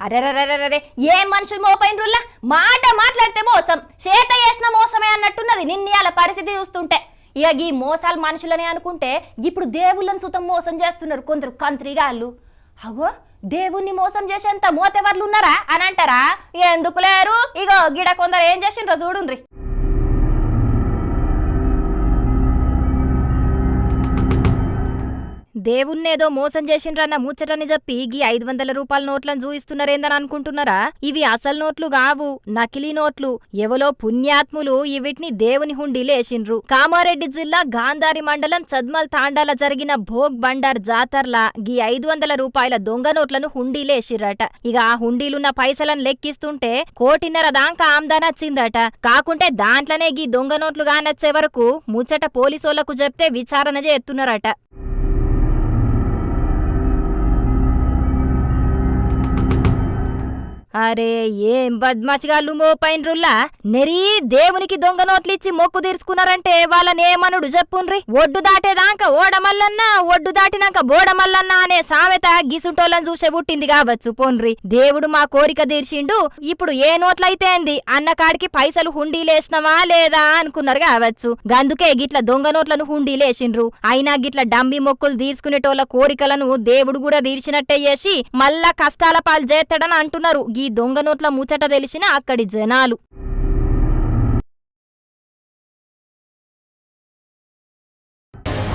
అరెరెరెరెరే ఏం మనుషులు మోపైనరుల్లా మాట మాట్లాడితే మోసం చేత చేసిన మోసమే అన్నట్టున్నది నిన్నయాల పరిస్థితి చూస్తుంటే. ఇక ఈ మోసాలు మనుషులనే అనుకుంటే ఇప్పుడు దేవుళ్ళని సుతం మోసం చేస్తున్నారు కొందరు కంత్రిగాళ్ళు. అగో దేవుణ్ణి మోసం చేసేంత మోతెవర్లు ఉన్నారా అని అంటారా? ఎందుకు లేరు? ఇగో గిడ కొందరు ఏం చేసిండ్రో చూడుండ్రి. దేవుణ్ణేదో మోసం చేసిండ్రన్న ముచ్చటని చెప్పి గీ 500 రూపాయల నోట్లను చూయిస్తున్నారేందని అనుకుంటున్నారా? ఇవి అసలు నోట్లు కావు, నకిలీ నోట్లు. ఎవలో పుణ్యాత్ములు ఇవిటిని దేవుని హుండీలేసిండ్రు. కామారెడ్డి జిల్లా గాంధారి మండలం చద్మల్ తాండాల జరిగిన భోగ్ బండార్ జాతర్లా గీ 500 రూపాయల దొంగ నోట్లను హుండీలేసిర్రట. ఇక ఆ హుండీలున్న పైసలను లెక్కిస్తుంటే 1.5 కోటి దాకా ఆమ్దానొచ్చిందట. కాకుంటే దాంట్లోనే గీ దొంగ నోట్లు కానొచ్చే వరకు ముచ్చట పోలీసోళ్లకు చెప్తే విచారణ చేస్తున్నారట. అరే ఏం బద్మాషిగాళ్ళు మోపైనరుల్లా నెరీ దేవునికి దొంగ నోట్లిచ్చి మొక్కు తీర్చుకున్నారంటే వాళ్ళనేమనుడు చెప్పుండ్రి. ఒడ్డు దాటేదాకా ఓడమల్లన్నా, ఒడ్డు దాటినాక బోడమల్లన్నా అనే సామెత గిసుంటోళ్ళని చూసే పుట్టింది కావచ్చు. పోన్రి, దేవుడు మా కోరిక తీర్చిండు, ఇప్పుడు ఏ నోట్లయితే అంది అన్న కాడికి పైసలు హుండీలేసినవా లేదా అనుకున్నారు కావచ్చు. గందుకే గిట్ల దొంగ నోట్లను హుండీలేసిండ్రు. అయినా గిట్ల డంబి మొక్కులు తీర్చుకునేటోళ్ళ కోరికలను దేవుడు కూడా తీర్చినట్టే చేసి మళ్ళా కష్టాల పాలు చేస్తాడని అంటున్నారు ఈ దొంగ నోట్ల ముచ్చట తెలిసిన అక్కడి జనాలు.